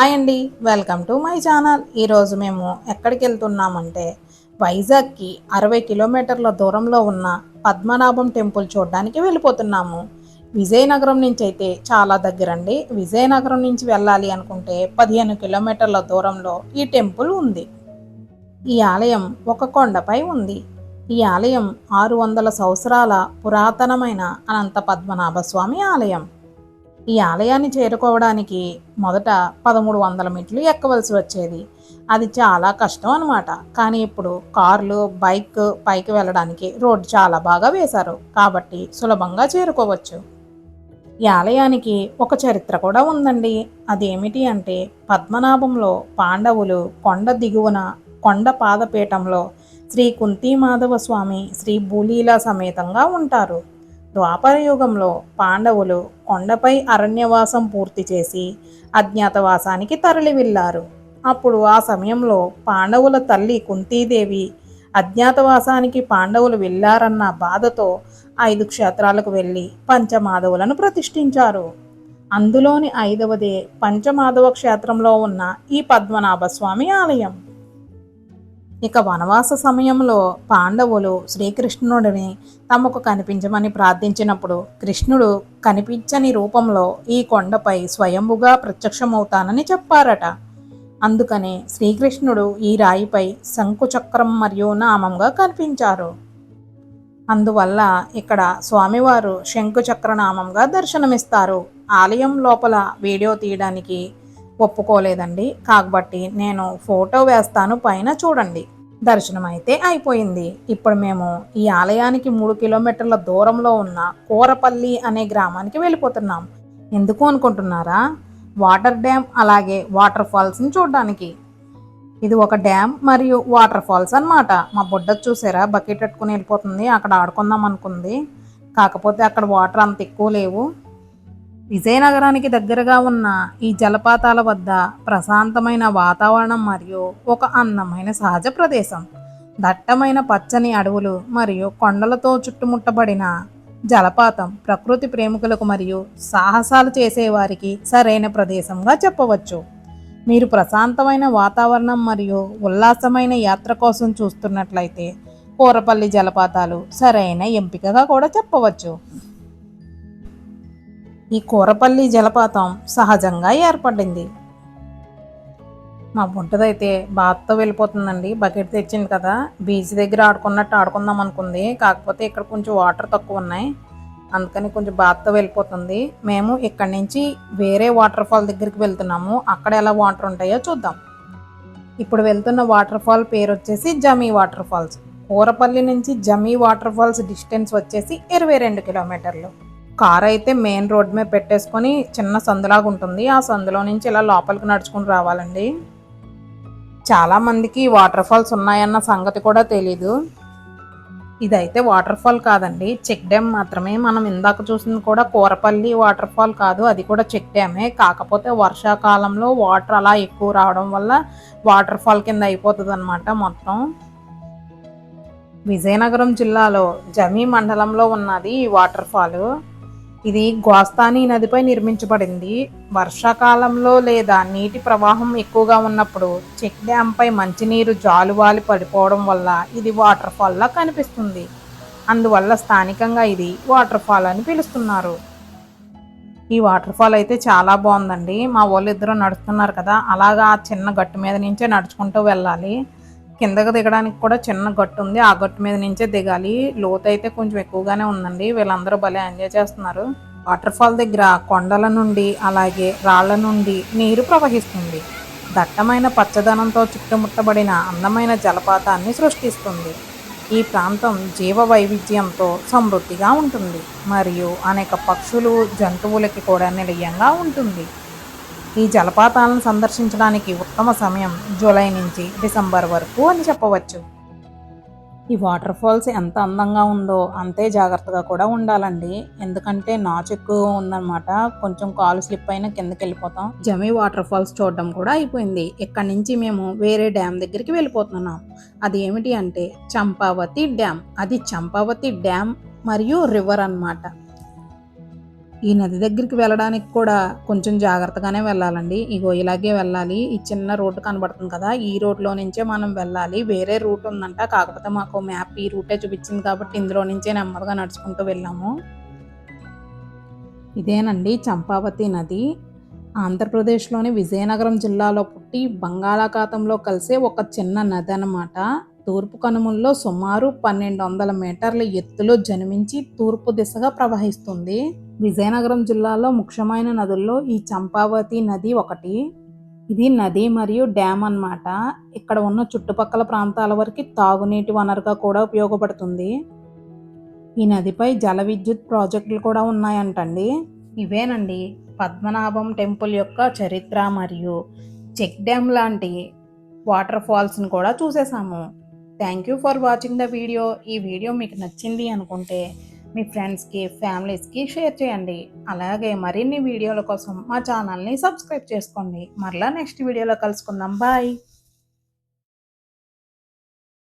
Hi అండి, welcome to my channel. ఈరోజు మేము ఎక్కడికి వెళ్తున్నామంటే వైజాగ్కి 60 కిలోమీటర్ల దూరంలో ఉన్న పద్మనాభం టెంపుల్ చూడడానికి వెళ్ళిపోతున్నాము. విజయనగరం నుంచి అయితే చాలా దగ్గరండి. విజయనగరం నుంచి వెళ్ళాలి అనుకుంటే 15 కిలోమీటర్ల దూరంలో ఈ టెంపుల్ ఉంది. ఈ ఆలయం ఒక కొండపై ఉంది. ఈ ఆలయం 600 సంవత్సరాల పురాతనమైన అనంత పద్మనాభ స్వామి ఆలయం. ఈ ఆలయాన్ని చేరుకోవడానికి మొదట 1300 మెట్లు ఎక్కవలసి వచ్చేది. అది చాలా కష్టం అనమాట. కానీ ఇప్పుడు కార్లు, బైక్ పైకి వెళ్ళడానికి రోడ్డు చాలా బాగా వేశారు కాబట్టి సులభంగా చేరుకోవచ్చు. ఈ ఆలయానికి ఒక చరిత్ర కూడా ఉందండి. అదేమిటి అంటే పద్మనాభంలో పాండవులు కొండ దిగువన కొండ పాదపీఠంలో శ్రీ కుంతీమాధవ స్వామి శ్రీ భూలీలా సమేతంగా ఉంటారు. ద్వాపర యుగంలో పాండవులు కొండపై అరణ్యవాసం పూర్తి చేసి అజ్ఞాతవాసానికి తరలి వెళ్ళారు. అప్పుడు ఆ సమయంలో పాండవుల తల్లి కుంతీదేవి అజ్ఞాతవాసానికి పాండవులు వెళ్ళారన్న బాధతో 5 క్షేత్రాలకు వెళ్ళి పంచమాధవులను ప్రతిష్ఠించారు. అందులోని 5వదే పంచమాధవ క్షేత్రంలో ఉన్న ఈ పద్మనాభ స్వామి ఆలయం. ఇక వనవాస సమయంలో పాండవులు శ్రీకృష్ణుడిని తమకు కనిపించమని ప్రార్థించినప్పుడు కృష్ణుడు కనిపించని రూపంలో ఈ కొండపై స్వయంభుగా ప్రత్యక్షమవుతానని చెప్పారట. అందుకని శ్రీకృష్ణుడు ఈ రాయిపై శంకుచక్రం మరియు నామంగా కనిపించారు. అందువల్ల ఇక్కడ స్వామివారు శంకుచక్ర నామంగా దర్శనమిస్తారు. ఆలయం లోపల వీడియో తీయడానికి ఒప్పుకోలేదండి. కాబట్టి నేను ఫోటో వేస్తాను, పైన చూడండి. దర్శనం అయితే అయిపోయింది. ఇప్పుడు మేము ఈ ఆలయానికి 3 కిలోమీటర్ల దూరంలో ఉన్న కూరపల్లి అనే గ్రామానికి వెళ్ళిపోతున్నాం. ఎందుకు అనుకుంటున్నారా? వాటర్ డ్యామ్ అలాగే వాటర్ ఫాల్స్ని చూడడానికి. ఇది ఒక డ్యామ్ మరియు వాటర్ ఫాల్స్ అన్నమాట. మా బుడ్డ చూసారా, బకెట్ పెట్టుకుని వెళ్ళిపోతుంది. అక్కడ ఆడుకుందాం అనుకుంది, కాకపోతే అక్కడ వాటర్ అంత ఎక్కువ లేవు. విజయనగరానికి దగ్గరగా ఉన్న ఈ జలపాతాల వద్ద ప్రశాంతమైన వాతావరణం మరియు ఒక అందమైన సహజ ప్రదేశం. దట్టమైన పచ్చని అడవులు మరియు కొండలతో చుట్టుముట్టబడిన జలపాతం ప్రకృతి ప్రేమికులకు మరియు సాహసాలు చేసేవారికి సరైన ప్రదేశంగా చెప్పవచ్చు. మీరు ప్రశాంతమైన వాతావరణం మరియు ఉల్లాసమైన యాత్ర కోసం చూస్తున్నట్లయితే కూరపల్లి జలపాతాలు సరైన ఎంపికగా కూడా చెప్పవచ్చు. ఈ కూరపల్లి జలపాతం సహజంగా ఏర్పడింది. మా బుడ్డదైతే బాత్తో వెళ్ళిపోతుందండి. బకెట్ తెచ్చింది కదా, బీచ్ దగ్గర ఆడుకున్నట్టు ఆడుకుందాం అనుకుంది. కాకపోతే ఇక్కడ కొంచెం వాటర్ తక్కువ ఉన్నాయి, అందుకని కొంచెం బాత్తో వెళ్ళిపోతుంది. మేము ఇక్కడి నుంచి వేరే వాటర్ ఫాల్ దగ్గరికి వెళ్తున్నాము. అక్కడ ఎలా వాటర్ ఉంటాయో చూద్దాం. ఇప్పుడు వెళ్తున్న వాటర్ ఫాల్ పేరు వచ్చేసి జమీ వాటర్ ఫాల్స్. కూరపల్లి నుంచి జమీ వాటర్ ఫాల్స్ డిస్టెన్స్ వచ్చేసి 22 కిలోమీటర్లు. కార్ అయితే మెయిన్ రోడ్ మీద పెట్టేసుకొని చిన్న సందులాగా ఉంటుంది, ఆ సందులో నుంచి ఇలా లోపలికి నడుచుకుని రావాలండి. చాలామందికి వాటర్ ఫాల్స్ ఉన్నాయన్న సంగతి కూడా తెలీదు. ఇదైతే వాటర్ ఫాల్ కాదండి, చెక్ డ్యామ్ మాత్రమే. మనం ఇందాక చూసింది కూడా కూరపల్లి వాటర్ ఫాల్ కాదు, అది కూడా చెక్ డ్యామే. కాకపోతే వర్షాకాలంలో వాటర్ అలా ఎక్కువ రావడం వల్ల వాటర్ ఫాల్ కింద అయిపోతుంది అన్నమాట మొత్తం. విజయనగరం జిల్లాలో జమీ మండలంలో ఉన్నది ఈ వాటర్ ఫాల్. ఇది గోస్తాని నదిపై నిర్మించబడింది. వర్షాకాలంలో లేదా నీటి ప్రవాహం ఎక్కువగా ఉన్నప్పుడు చెక్ డ్యాంపై మంచినీరు జాలువాలి పడిపోవడం వల్ల ఇది వాటర్ ఫాల్లా కనిపిస్తుంది. అందువల్ల స్థానికంగా ఇది వాటర్ ఫాల్ అని పిలుస్తున్నారు. ఈ వాటర్ ఫాల్ అయితే చాలా బాగుందండి. మా వాళ్ళు ఇద్దరు నడుస్తున్నారు కదా, అలాగా ఆ చిన్న గట్టు మీద నుంచే నడుచుకుంటూ వెళ్ళాలి. కిందకు దిగడానికి కూడా చిన్న గట్టు ఉంది, ఆ గట్టు మీద నుంచే దిగాలి. లోతు అయితే కొంచెం ఎక్కువగానే ఉందండి. వీళ్ళందరూ భలే ఎంజాయ్ చేస్తున్నారు. వాటర్ ఫాల్ దగ్గర కొండల నుండి అలాగే రాళ్ల నుండి నీరు ప్రవహిస్తుంది. దట్టమైన పచ్చదనంతో చుట్టుముట్టబడిన అందమైన జలపాతాన్ని సృష్టిస్తుంది. ఈ ప్రాంతం జీవ వైవిధ్యంతో సమృద్ధిగా ఉంటుంది మరియు అనేక పక్షులు, జంతువులకి కూడా నిలయంగా ఉంటుంది. ఈ జలపాతాలను సందర్శించడానికి ఉత్తమ సమయం జూలై నుంచి డిసెంబర్ వరకు అని చెప్పవచ్చు. ఈ వాటర్ ఫాల్స్ ఎంత అందంగా ఉందో అంతే జాగ్రత్తగా కూడా ఉండాలండి, ఎందుకంటే నాచు ఎక్కువ ఉందన్నమాట. కొంచెం కాలు స్లిప్ అయినా కిందకి వెళ్ళిపోతాం. జమీ వాటర్ ఫాల్స్ చూడడం కూడా అయిపోయింది. ఇక్కడ నుంచి మేము వేరే డ్యామ్ దగ్గరికి వెళ్ళిపోతున్నాం. అది ఏమిటి అంటే చంపావతి డ్యామ్. అది చంపావతి డ్యామ్ మరియు రివర్ అన్నమాట. ఈ నది దగ్గరికి వెళ్ళడానికి కూడా కొంచెం జాగ్రత్తగానే వెళ్ళాలండి. ఇగో ఇలాగే వెళ్ళాలి. ఈ చిన్న రోడ్డు కనబడుతుంది కదా! ఈ రోడ్‌లో నుంచే మనం వెళ్ళాలి. వేరే రూట్ ఉందంట. కాకపోతే మాకు మ్యాప్ ఈ రూటే చూపించింది కాబట్టి ఇందులో నుంచే నెమ్మదిగా నడుచుకుంటూ వెళ్ళాము. ఇదేనండి చంపావతి నది. ఆంధ్రప్రదేశ్‌లోని విజయనగరం జిల్లాలో పుట్టి బంగాళాఖాతంలో కలిసే ఒక చిన్న నది అన్నమాట. తూర్పు కనుమల్లో సుమారు 1200 మీటర్ల ఎత్తులో జన్మించి తూర్పు దిశగా ప్రవహిస్తుంది. విజయనగరం జిల్లాలో ముఖ్యమైన నదుల్లో ఈ చంపావతి నది ఒకటి. ఇది నది మరియు డ్యామ్ అన్నమాట. ఇక్కడ ఉన్న చుట్టుపక్కల ప్రాంతాల వరకు తాగునీటి వనరుగా కూడా ఉపయోగపడుతుంది. ఈ నదిపై జల విద్యుత్ ప్రాజెక్టులు కూడా ఉన్నాయంటండి. ఇవేనండి పద్మనాభం టెంపుల్ యొక్క చరిత్ర మరియు చెక్ డ్యామ్ లాంటి వాటర్ ఫాల్స్ని కూడా చూసేసాము. Thank you for watching the video. ఈ వీడియో మీకు నచ్చింది అనుకుంటే మీ ఫ్రెండ్స్కి ఫ్యామిలీస్కి షేర్ చేయండి. అలాగే మరిన్ని వీడియోల కోసం మా ఛానల్ని సబ్స్క్రైబ్ చేసుకోండి. మరలా నెక్స్ట్ వీడియోలో కలుసుకుందాం. బాయ్.